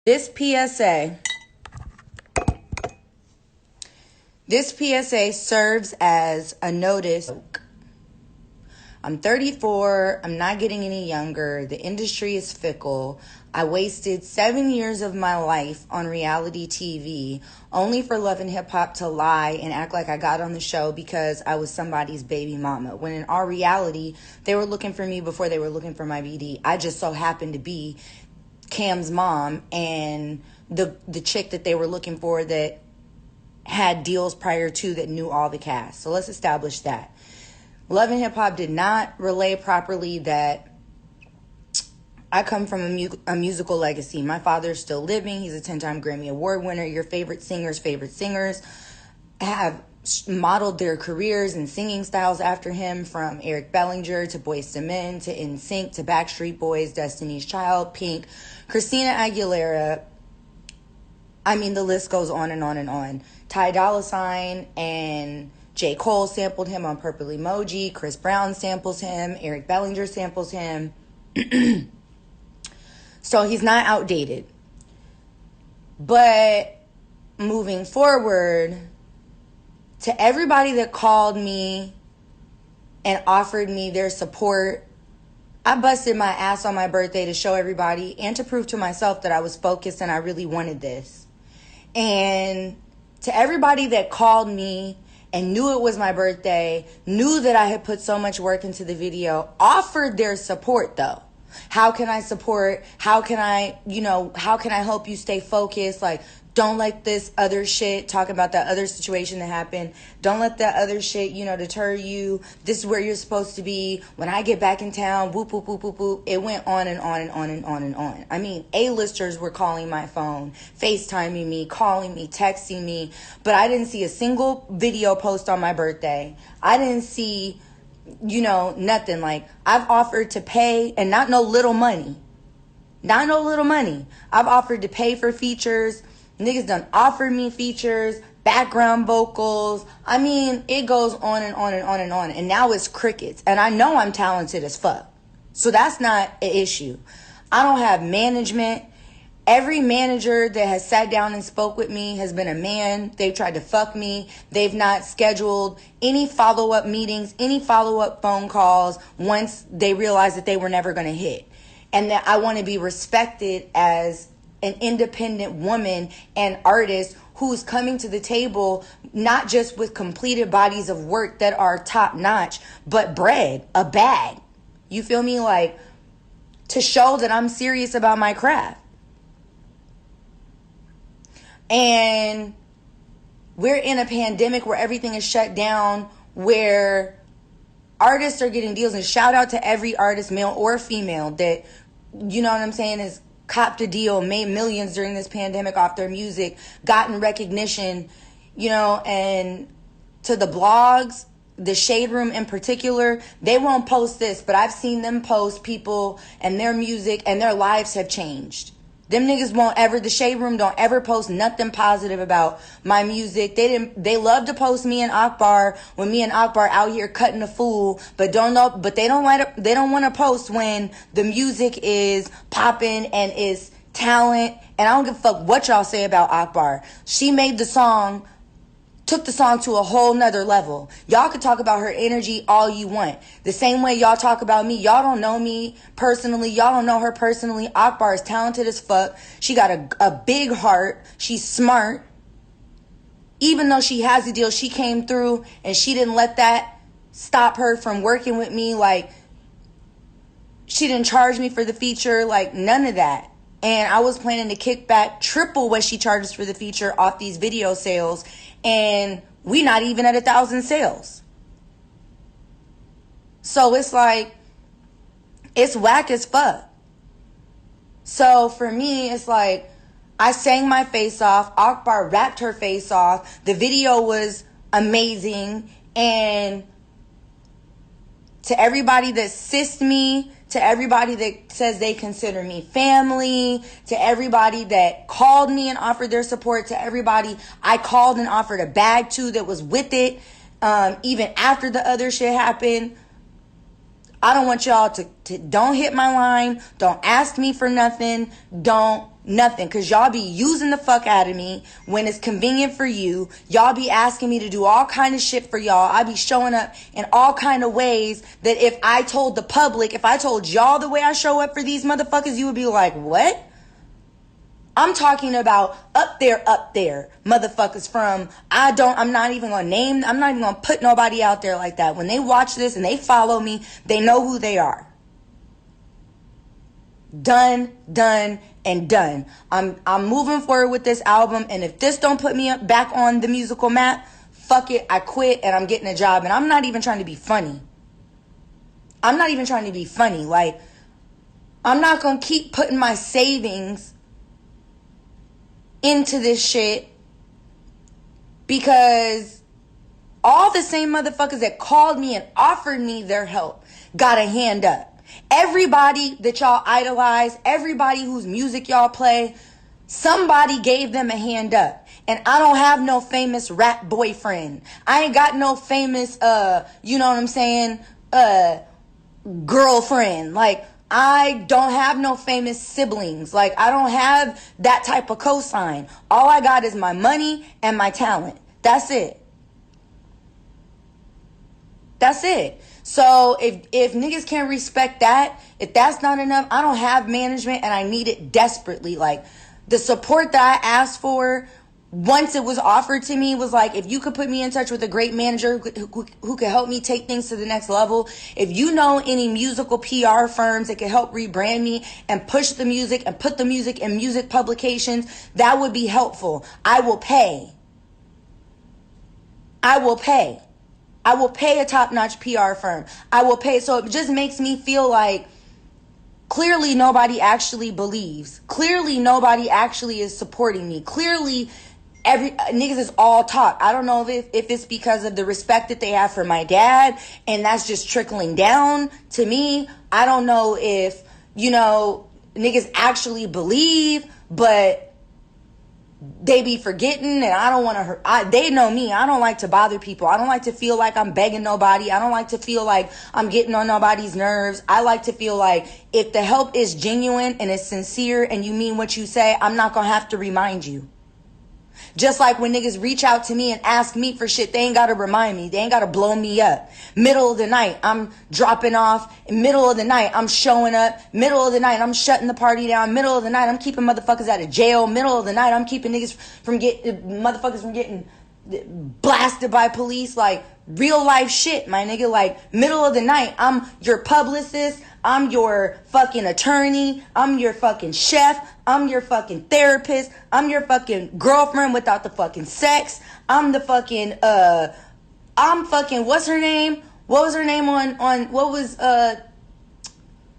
This PSA, this PSA serves as a notice. I'm 34. I'm not getting any younger. The industry is fickle. I wasted 7 years of my life on reality TV only for Love and Hip Hop to lie and act like I got on the show because I was somebody's baby mama. When in our reality, they were looking for me before they were looking for my BD. I just so happened to be Cam's mom and the chick that they were looking for that had deals prior to that knew all the cast. So let's establish that. Love and Hip Hop did not relay properly that I come from a musical legacy. My father's still living. He's a 10-time Grammy Award winner. Your favorite singers have modeled their careers and singing styles after him, from Eric Bellinger to Boyz II Men to NSYNC to Backstreet Boys, Destiny's Child, Pink, Christina Aguilera. I mean, the list goes on and on and on. Ty Dolla $ign and J. Cole sampled him on Purple Emoji. Chris Brown samples him. Eric Bellinger samples him. So he's not outdated. But moving forward, to everybody that called me and offered me their support, I busted my ass on my birthday to show everybody and to prove to myself that I was focused and I really wanted this. And to everybody that called me and knew it was my birthday, knew that I had put so much work into the video, offered their support though. How can I support? How can I help you stay focused? Like, don't let this other shit, talk about that other situation that happened. Don't let that other shit, deter you. This is where you're supposed to be. When I get back in town, whoop, whoop, whoop, whoop, whoop. It went on and on and on and on and on. I mean, A-listers were calling my phone, FaceTiming me, calling me, texting me. But I didn't see a single video post on my birthday. I didn't see, nothing. Like, I've offered to pay, and not no little money. Not no little money. I've offered to pay for features. Niggas done offered me features, background vocals. I mean, it goes on and on and on and on. And now it's crickets. And I know I'm talented as fuck. So that's not an issue. I don't have management. Every manager that has sat down and spoke with me has been a man. They've tried to fuck me. They've not scheduled any follow-up meetings, any follow-up phone calls once they realized that they were never going to hit. And that I want to be respected as an independent woman and artist who's coming to the table not just with completed bodies of work that are top notch, but bread, a bag. You feel me? Like, to show that I'm serious about my craft. And we're in a pandemic where everything is shut down, where artists are getting deals. And shout out to every artist, male or female, that, is copped a deal, made millions during this pandemic off their music, gotten recognition, and to the blogs, the Shade Room in particular, they won't post this, but I've seen them post people and their music, and their lives have changed. Them niggas the Shade Room don't ever post nothing positive about my music. They love to post me and Akbar when me and Akbar out here cutting a fool, but they don't want to post when the music is popping and is talent. And I don't give a fuck what y'all say about Akbar. She made the song, took the song to a whole nother level. Y'all could talk about her energy all you want. The same way y'all talk about me. Y'all don't know me personally. Y'all don't know her personally. Akbar is talented as fuck. She got a big heart. She's smart. Even though she has a deal, she came through and she didn't let that stop her from working with me. Like, she didn't charge me for the feature. Like, none of that. And I was planning to kick back triple what she charges for the feature off these video sales. And we not even at 1,000 sales. So it's like, it's whack as fuck. So for me, it's like, I sang my face off. Akbar rapped her face off. The video was amazing. And to everybody that sissed me, to everybody that says they consider me family, to everybody that called me and offered their support, to everybody I called and offered a bag to that was with it, even after the other shit happened, I don't want y'all to don't hit my line. Don't ask me for nothing. Don't nothing. Because y'all be using the fuck out of me when it's convenient for you. Y'all be asking me to do all kind of shit for y'all. I be showing up in all kind of ways that if I told the public, if I told y'all the way I show up for these motherfuckers, you would be like, what? I'm talking about up there, motherfuckers from, I'm not even gonna put nobody out there like that. When they watch this and they follow me, they know who they are. Done, and done. I'm moving forward with this album, and if this don't put me back on the musical map, fuck it, I quit and I'm getting a job. And I'm not even trying to be funny. Like, I'm not gonna keep putting my savings into this shit because all the same motherfuckers that called me and offered me their help got a hand up. Everybody that y'all idolize, everybody whose music y'all play, somebody gave them a hand up. And I don't have no famous rap boyfriend. I ain't got no famous, you know what I'm saying, girlfriend. Like, I don't have no famous siblings. Like, I don't have that type of cosign. All I got is my money and my talent. That's it. So if niggas can't respect that, if that's not enough, I don't have management and I need it desperately. Like, the support that I asked for once it was offered to me was like, if you could put me in touch with a great manager who could help me take things to the next level, if you know any musical PR firms that could help rebrand me and push the music and put the music in music publications, that would be helpful. I will pay a top-notch PR firm. I will pay. So it just makes me feel like clearly nobody actually believes. Clearly nobody actually is supporting me. Clearly niggas is all talk. I don't know if it's because of the respect that they have for my dad and that's just trickling down to me. I don't know if, niggas actually believe, but they be forgetting, and I don't want to hurt. They know me. I don't like to bother people. I don't like to feel like I'm begging nobody. I don't like to feel like I'm getting on nobody's nerves. I like to feel like if the help is genuine and it's sincere and you mean what you say, I'm not going to have to remind you. Just like when niggas reach out to me and ask me for shit, they ain't got to remind me. They ain't got to blow me up. Middle of the night, I'm dropping off. Middle of the night, I'm showing up. Middle of the night, I'm shutting the party down. Middle of the night, I'm keeping motherfuckers out of jail. Middle of the night, I'm keeping motherfuckers from getting blasted by police. Like, real life shit, my nigga. Like, middle of the night, I'm your publicist. I'm your fucking attorney. I'm your fucking chef. I'm your fucking therapist. I'm your fucking girlfriend without the fucking sex. I'm the fucking, what's her name? What was her name what was,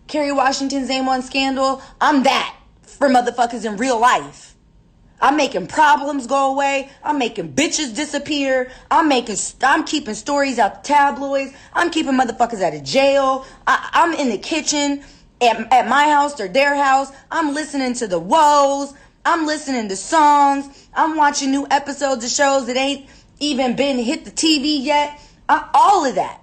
Kerry Washington's name on Scandal? I'm that for motherfuckers in real life. I'm making problems go away. I'm making bitches disappear. I'm keeping stories out the tabloids. I'm keeping motherfuckers out of jail. I'm in the kitchen at my house or their house. I'm listening to the woes. I'm listening to songs. I'm watching new episodes of shows that ain't even been hit the TV yet. All of that.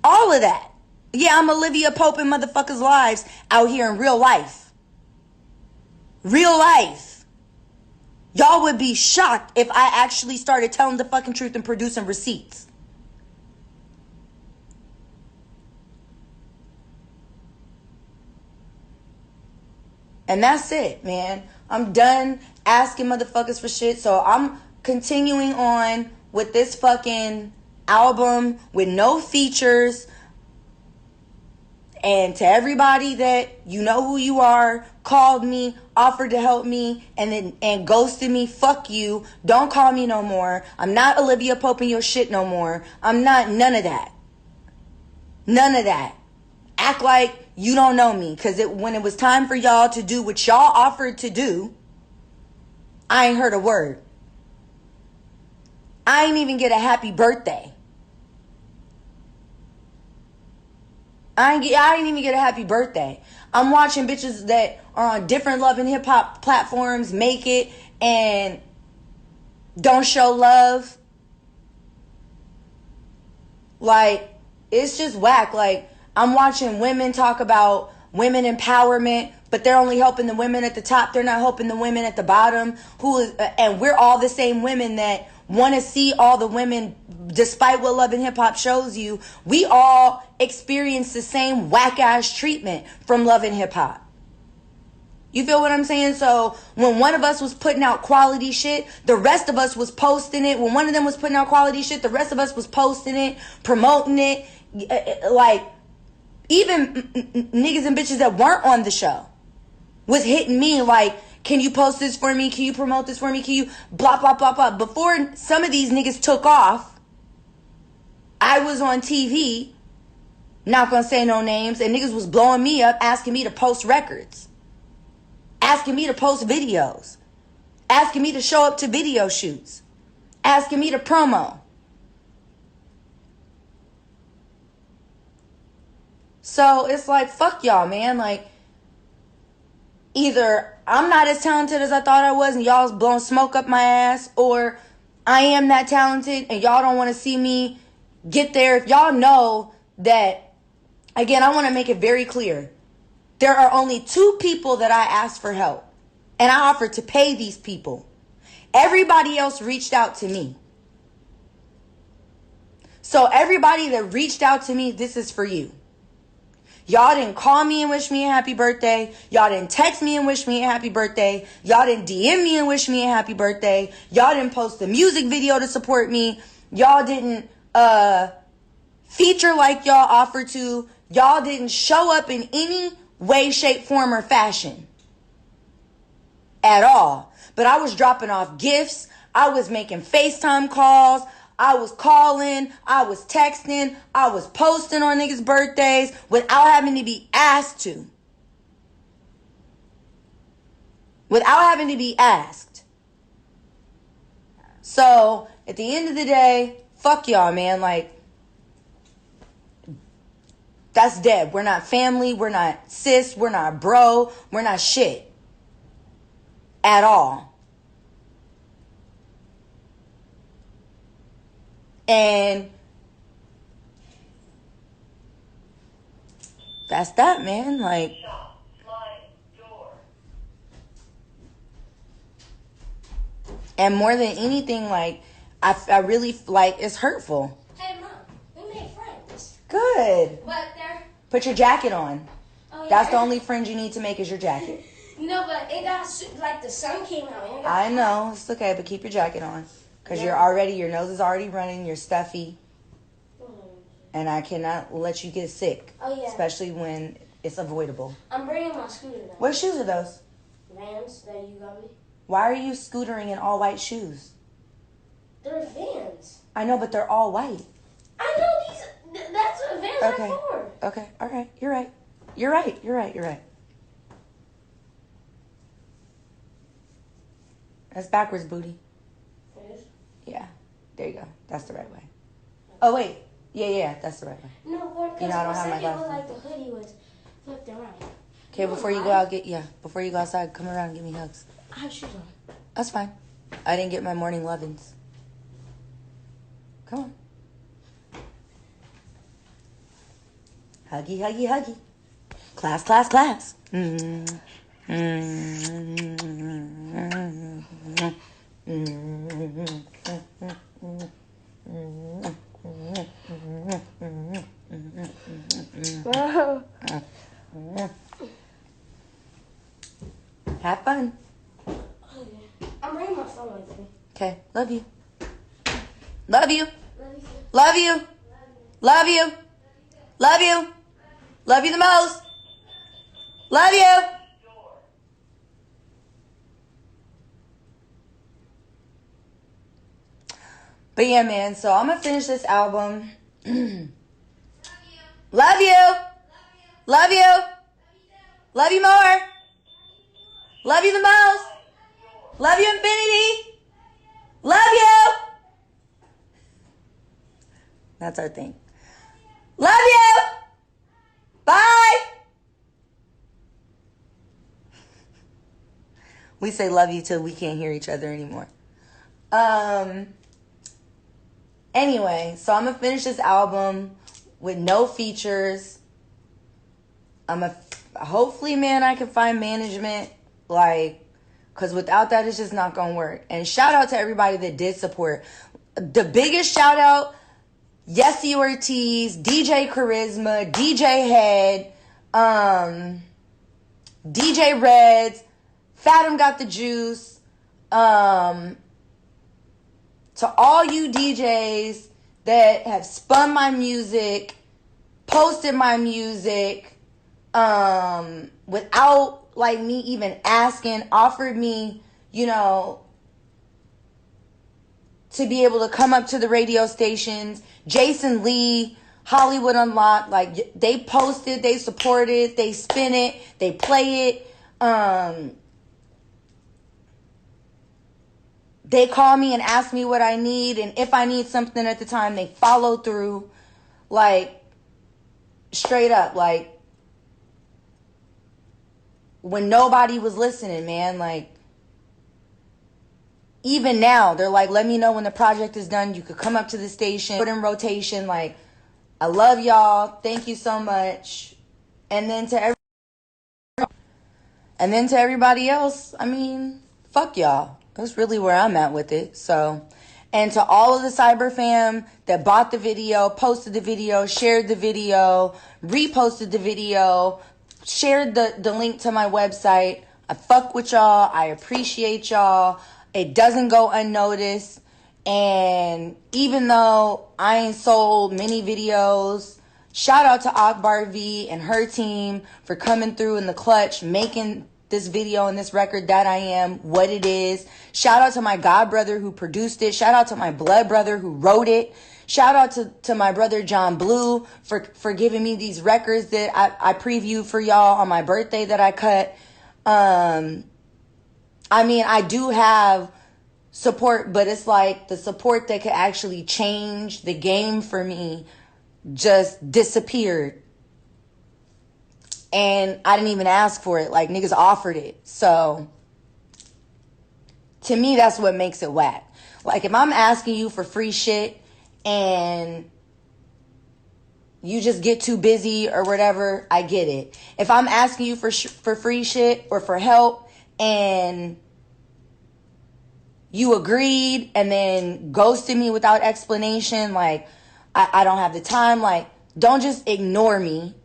All of that. Yeah, I'm Olivia Pope in motherfuckers' lives out here in real life. Real life. Y'all would be shocked if I actually started telling the fucking truth and producing receipts. And that's it, man. I'm done asking motherfuckers for shit. So I'm continuing on with this fucking album with no features. And to everybody that you know who you are, called me, offered to help me, and ghosted me, fuck you. Don't call me no more. I'm not Olivia Pope in your shit no more. I'm not none of that. None of that. Act like you don't know me. Because when it was time for y'all to do what y'all offered to do, I ain't heard a word. I ain't even get a happy birthday. I didn't even get a happy birthday. I'm watching bitches that are on different love and hip hop platforms make it and don't show love. Like, it's just whack. Like, I'm watching women talk about women empowerment, but they're only helping the women at the top. They're not helping the women at the bottom. And we're all the same women that want to see all the women, despite what Love and Hip Hop shows you, we all experience the same whack ass treatment from Love and Hip Hop. You feel what I'm saying? So when one of us was putting out quality shit, the rest of us was posting it. When one of them was putting out quality shit, the rest of us was posting it, promoting it. Like, even niggas and bitches that weren't on the show was hitting me like, can you post this for me? Can you promote this for me? Can you blah, blah, blah, blah. Before some of these niggas took off, I was on TV, not gonna say no names, and niggas was blowing me up, asking me to post records, asking me to post videos, asking me to show up to video shoots, asking me to promo. So it's like, fuck y'all, man. Like, either I'm not as talented as I thought I was and y'all's blowing smoke up my ass, or I am that talented and y'all don't want to see me get there. If y'all know that, again, I want to make it very clear. There are only 2 people that I asked for help, and I offered to pay these people. Everybody else reached out to me. So everybody that reached out to me, this is for you. Y'all didn't call me and wish me a happy birthday. Y'all didn't text me and wish me a happy birthday. Y'all didn't DM me and wish me a happy birthday. Y'all didn't post a music video to support me. Y'all didn't feature like y'all offered to. Y'all didn't show up in any way, shape, form, or fashion at all. But I was dropping off gifts. I was making FaceTime calls. I was calling, I was texting, I was posting on niggas' birthdays without having to be asked to. Without having to be asked. So, at the end of the day, fuck y'all, man. Like, that's dead. We're not family, we're not sis, we're not bro, we're not shit. At all. And that's that, man. Like, and more than anything, like, I really, like, it's hurtful. Hey, Mom, we made friends. Good. But they're... Put your jacket on. Oh, yeah. That's the only friend you need to make is your jacket. No, but it got, like, the sun came out. I know. It's okay, but keep your jacket on. Because your nose is already running, you're stuffy. And I cannot let you get sick. Oh, yeah. Especially when it's avoidable. I'm bringing my scooter now. What shoes are those? Vans that you got me. Why are you scootering in all white shoes? They're Vans. I know, but they're all white. I know these. That's what Vans are for. Okay, all right. You're right. You're right. That's backwards, booty. It is? Yeah. There you go. That's the right way. Oh, wait. Yeah, that's the right way. No, because you know, I don't have my glasses. like the hoodie was flipped around. Okay, before you go outside, come around and give me hugs. I have shoes on. That's fine. I didn't get my morning lovins. Come on. Huggy. Class. Have fun. I'm bringing my phone with me. Okay, love you. Love you the most. Love you. But yeah, man, so I'm gonna finish this album. Love you. Love you more. Love you the most. Love you infinity. Love you. That's our thing. Love you. Bye. We say love you till we can't hear each other anymore. Anyway, so I'm gonna finish this album with no features. Hopefully, man, I can find management, like, because without that, it's just not gonna work. And shout out to everybody that did support. The biggest shout out, Yessie Ortiz, DJ Charisma, DJ Head, DJ Reds, Fathom Got the Juice, to all you DJs that have spun my music, posted my music, without like me even asking, offered me, you know, to be able to come up to the radio stations. Jason Lee, Hollywood Unlocked, like they posted, they supported, they spin it, they play it. They call me and ask me what I need, and if I need something at the time, they follow through. Like, straight up, like, when nobody was listening, man, like, even now, they're like, let me know when the project is done. You could come up to the station, put in rotation. Like, I love y'all. Thank you so much. And then to everybody else, I mean, fuck y'all. That's really where I'm at with it. So, and to all of the Cyber fam that bought the video, posted the video, shared the video, reposted the video, shared the link to my website. I fuck with y'all. I appreciate y'all. It doesn't go unnoticed. And even though I ain't sold many videos, shout out to Akbar V and her team for coming through in the clutch, making this video and this record that I am what it is. Shout out to my god brother who produced it. Shout out to my blood brother who wrote it. Shout out to my brother John Blue for giving me these records that I previewed for y'all on my birthday that I cut. I mean, I do have support, but it's like the support that could actually change the game for me just disappeared. And I didn't even ask for it. Like, niggas offered it. So, to me, that's what makes it whack. Like, if I'm asking you for free shit and you just get too busy or whatever, I get it. If I'm asking you for free shit or for help and you agreed and then ghosted me without explanation, like, I don't have the time, like, don't just ignore me.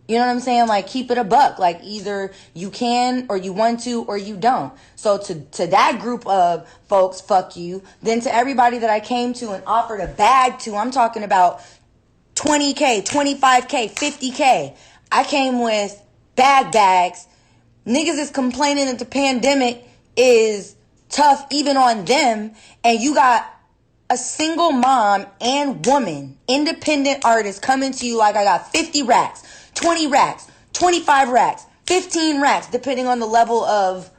You know what I'm saying? Like, keep it a buck. Like, either you can or you want to or you don't. So to that group of folks, fuck you. Then to everybody that I came to and offered a bag to, I'm talking about 20K, 25K, 50K. I came with bags. Niggas is complaining that the pandemic is tough even on them. And you got a single mom and woman, independent artist coming to you like, I got 50 racks. 20 racks, 25 racks, 15 racks, depending on the level of,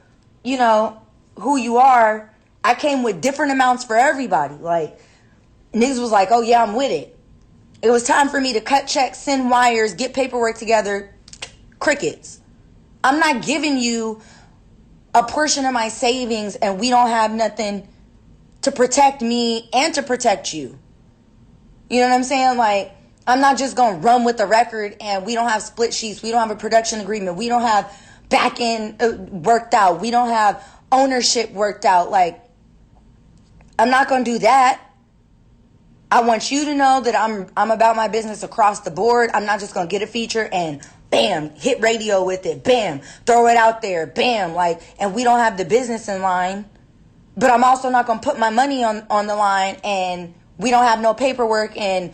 you know, who you are. I came with different amounts for everybody. Like, niggas was like, oh yeah, I'm with it. It was time for me to cut checks, send wires, get paperwork together. Crickets. I'm not giving you a portion of my savings and we don't have nothing to protect me and to protect you. You know what I'm saying? Like, I'm not just going to run with the record and we don't have split sheets. We don't have a production agreement. We don't have back end worked out. We don't have ownership worked out. Like, I'm not going to do that. I want you to know that I'm about my business across the board. I'm not just going to get a feature and bam, hit radio with it. Bam, throw it out there. Bam, like, and we don't have the business in line. But I'm also not going to put my money on the line and we don't have no paperwork and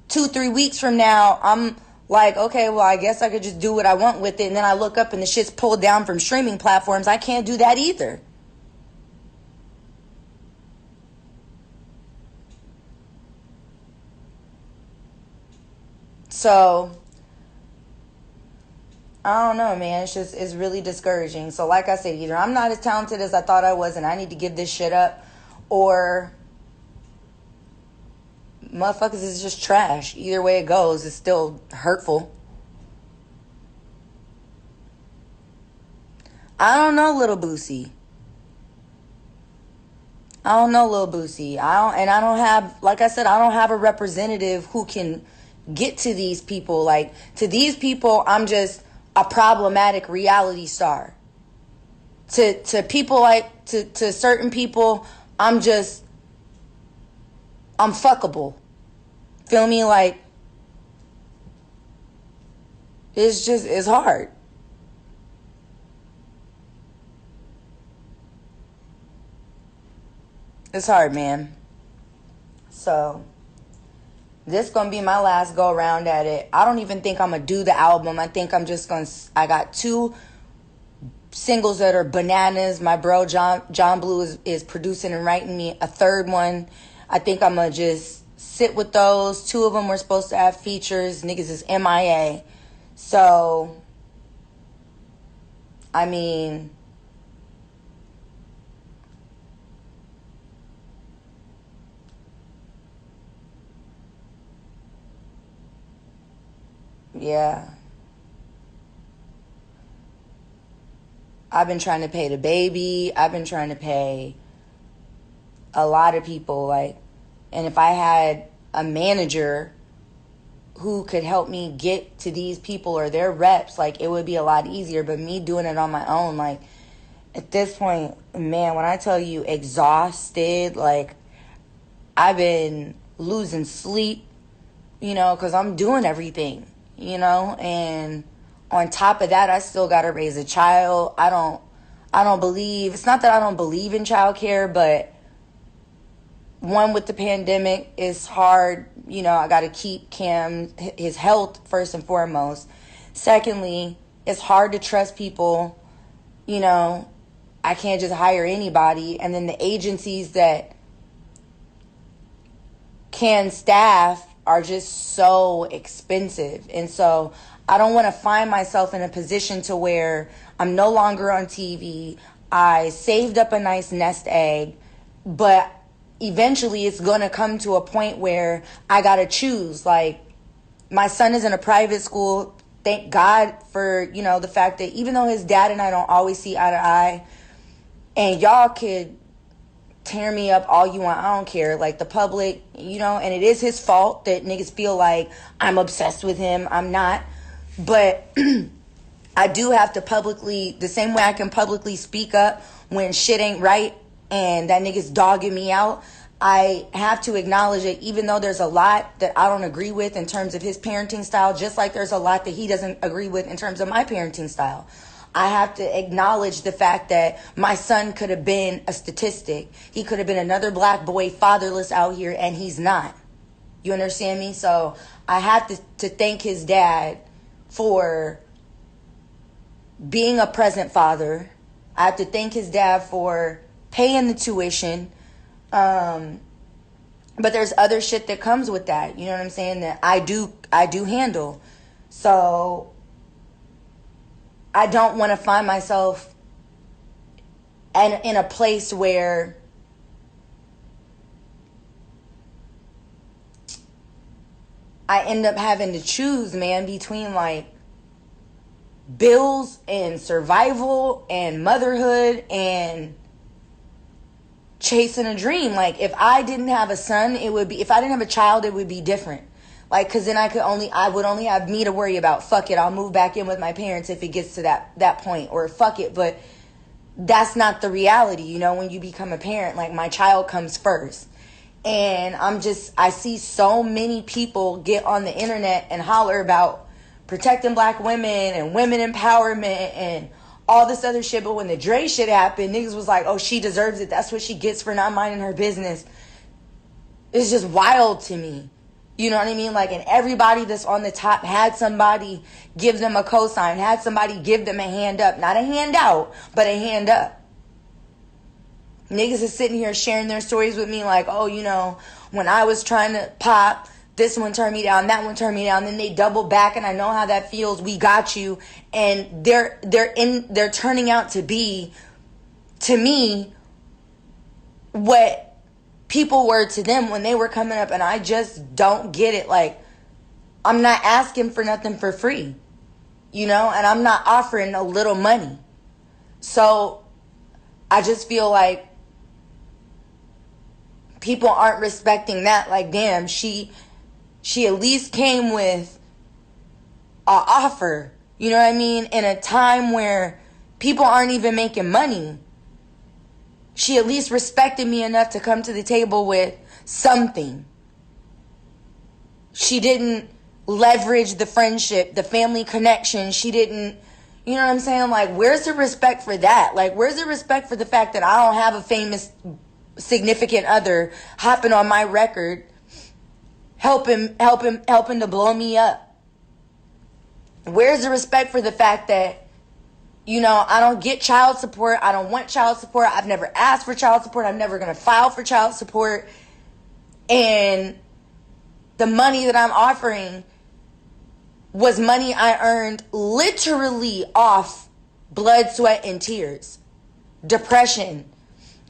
2-3 weeks from now, I'm like, okay, well, I guess I could just do what I want with it. And then I look up and the shit's pulled down from streaming platforms. I can't do that either. So, I don't know, man. It's really discouraging. So, like I said, either I'm not as talented as I thought I was and I need to give this shit up, or motherfuckers is just trash. Either way it goes, it's still hurtful. I don't know, Little Boosie. I don't know Lil Boosie. I don't have, like I said, I don't have a representative who can get to these people. Like, to these people, I'm just a problematic reality star. To people like, to certain people, I'm fuckable. Feel me? Like, it's hard. It's hard, man. So, this gonna be my last go around at it. I don't even think I'm gonna do the album. I think I'm just gonna, I got 2 singles that are bananas. My bro John Blue is producing and writing me a 3rd one. I think I'm gonna just sit with those. 2 of them were supposed to have features. Niggas is MIA. So, I mean, yeah. I've been trying to pay the baby. I've been trying to pay a lot of people. Like, and if I had a manager who could help me get to these people or their reps, like, it would be a lot easier. But me doing it on my own, like, at this point, man, when I tell you exhausted, like, I've been losing sleep, because I'm doing everything, and on top of that, I still got to raise a child. I don't believe, it's not that I don't believe in childcare, but one, with the pandemic, it's hard. I got to keep Cam, his health first and foremost. Secondly, it's hard to trust people. I can't just hire anybody. And then the agencies that can staff are just so expensive. And so I don't want to find myself in a position to where I'm no longer on TV. I saved up a nice nest egg, but eventually it's going to come to a point where I got to choose. Like, my son is in a private school. Thank God for, the fact that even though his dad and I don't always see eye to eye, and y'all could tear me up all you want, I don't care. Like, the public, and it is his fault that niggas feel like I'm obsessed with him. I'm not. But I do have to publicly, the same way I can publicly speak up when shit ain't right and that nigga's dogging me out, I have to acknowledge that even though there's a lot that I don't agree with in terms of his parenting style, just like there's a lot that he doesn't agree with in terms of my parenting style, I have to acknowledge the fact that my son could have been a statistic. He could have been another black boy fatherless out here, and he's not. You understand me? So I have to thank his dad for being a present father. I have to thank his dad for paying the tuition. But there's other shit that comes with that. You know what I'm saying? That I do handle. So I don't want to find myself in a place where I end up having to choose, man, between like bills and survival and motherhood and chasing a dream. Like, if I didn't have a son, if I didn't have a child, it would be different. Like, because then I would only have me to worry about. Fuck it, I'll move back in with my parents if it gets to that point, or fuck it. But that's not the reality, when you become a parent. Like, my child comes first. And I see so many people get on the internet and holler about protecting black women and women empowerment and all this other shit. But when the Dre shit happened, niggas was like, oh, she deserves it. That's what she gets for not minding her business. It's just wild to me. You know what I mean? Like, and everybody that's on the top had somebody give them a cosign, had somebody give them a hand up. Not a hand out, but a hand up. Niggas is sitting here sharing their stories with me like, oh, when I was trying to pop, this one turned me down, that one turned me down. Then they double back, and I know how that feels. We got you. And they're turning out to be, to me, what people were to them when they were coming up. And I just don't get it. Like, I'm not asking for nothing for free, and I'm not offering a little money. So I just feel like people aren't respecting that. Like, damn, she at least came with an offer. You know what I mean? In a time where people aren't even making money. She at least respected me enough to come to the table with something. She didn't leverage the friendship, the family connection. She didn't, you know what I'm saying? Like, where's the respect for that? Like, where's the respect for the fact that I don't have a famous significant other hopping on my record, helping to blow me up? Where's the respect for the fact that, you know, I don't get child support. I don't want child support. I've never asked for child support. I'm never going to file for child support. And the money that I'm offering was money I earned literally off blood, sweat, and tears. Depression.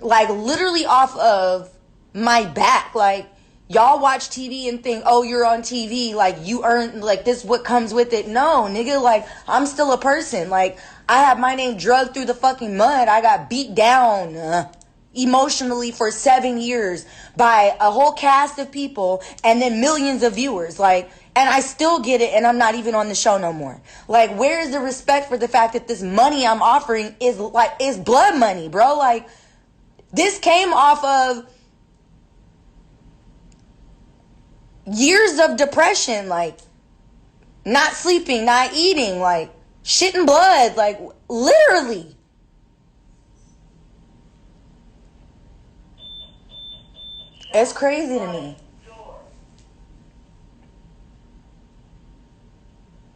Like, literally off of my back. Like, y'all watch TV and think, oh, you're on TV. Like, you earn, like, this what comes with it. No, nigga, like, I'm still a person. Like, I have my name drugged through the fucking mud. I got beat down emotionally for 7 years by a whole cast of people and then millions of viewers. Like, and I still get it, and I'm not even on the show no more. Like, where is the respect for the fact that this money I'm offering is blood money, bro? Like, this came off of years of depression, like not sleeping, not eating, like shit and blood, like literally. It's crazy to me.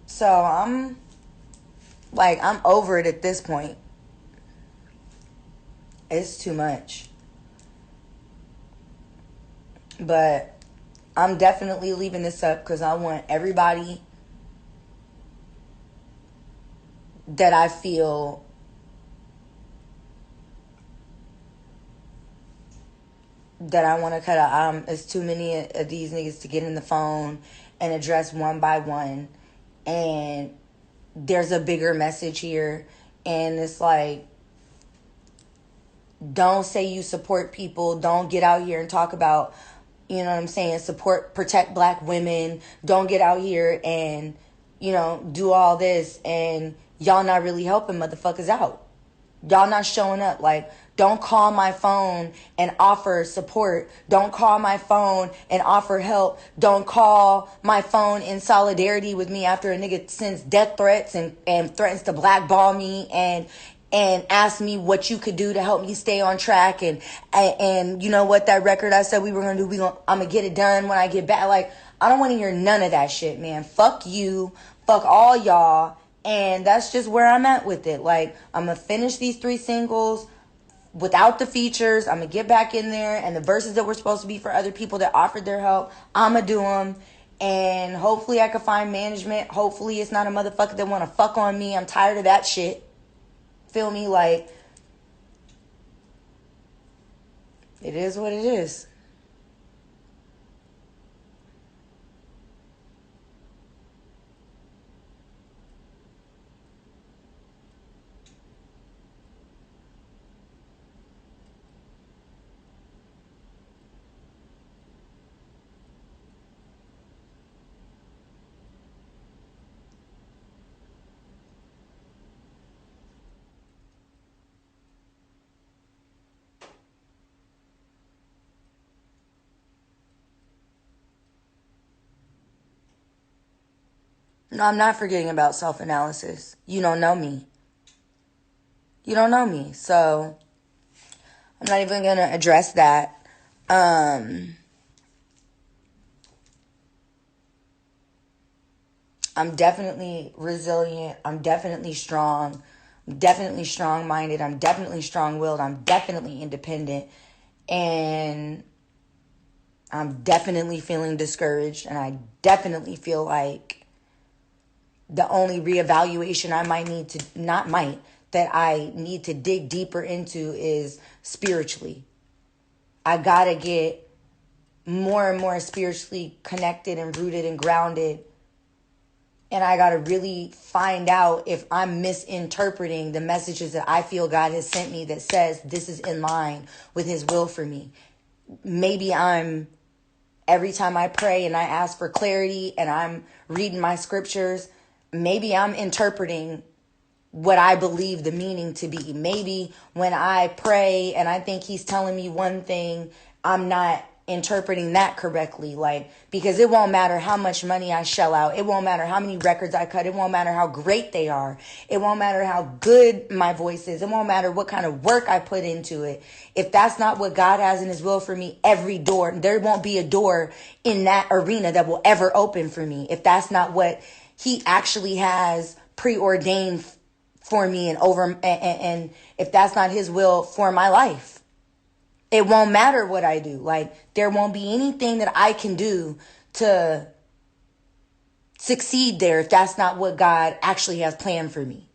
So I'm over it at this point. It's too much. But I'm definitely leaving this up because I want everybody that I feel that I want to cut out. It's too many of these niggas to get in the phone and address one by one. And there's a bigger message here. And it's like, don't say you support people. Don't get out here and talk about, you know what I'm saying, protect black women. Don't get out here and, you know, do all this. And y'all not really helping motherfuckers out. Y'all not showing up. Like, don't call my phone and offer support. Don't call my phone and offer help. Don't call my phone in solidarity with me after a nigga sends death threats and threatens to blackball me and ask me what you could do to help me stay on track. And you know what, that record I said we were going to do, I'm going to get it done when I get back. Like, I don't want to hear none of that shit, man. Fuck you. Fuck all y'all. And that's just where I'm at with it. Like, I'm going to finish these 3 singles without the features. I'm going to get back in there. And the verses that were supposed to be for other people that offered their help, I'm going to do them. And hopefully I can find management. Hopefully it's not a motherfucker that want to fuck on me. I'm tired of that shit. Feel me? Like, it is what it is. No, I'm not forgetting about self-analysis. You don't know me. You don't know me. So I'm not even going to address that. I'm definitely resilient. I'm definitely strong. I'm definitely strong-minded. I'm definitely strong-willed. I'm definitely independent. And I'm definitely feeling discouraged. And I definitely feel like the only reevaluation that I need to dig deeper into is spiritually. I gotta get more and more spiritually connected and rooted and grounded. And I gotta really find out if I'm misinterpreting the messages that I feel God has sent me that says this is in line with His will for me. maybe every time I pray and I ask for clarity and I'm reading my scriptures, maybe I'm interpreting what I believe the meaning to be. Maybe when I pray and I think he's telling me one thing, I'm not interpreting that correctly. Like, because it won't matter how much money I shell out. It won't matter how many records I cut. It won't matter how great they are. It won't matter how good my voice is. It won't matter what kind of work I put into it. If that's not what God has in his will for me, there won't be a door in that arena that will ever open for me. If that's not what he actually has preordained for me and if that's not his will for my life, it won't matter what I do. Like, there won't be anything that I can do to succeed there if that's not what God actually has planned for me.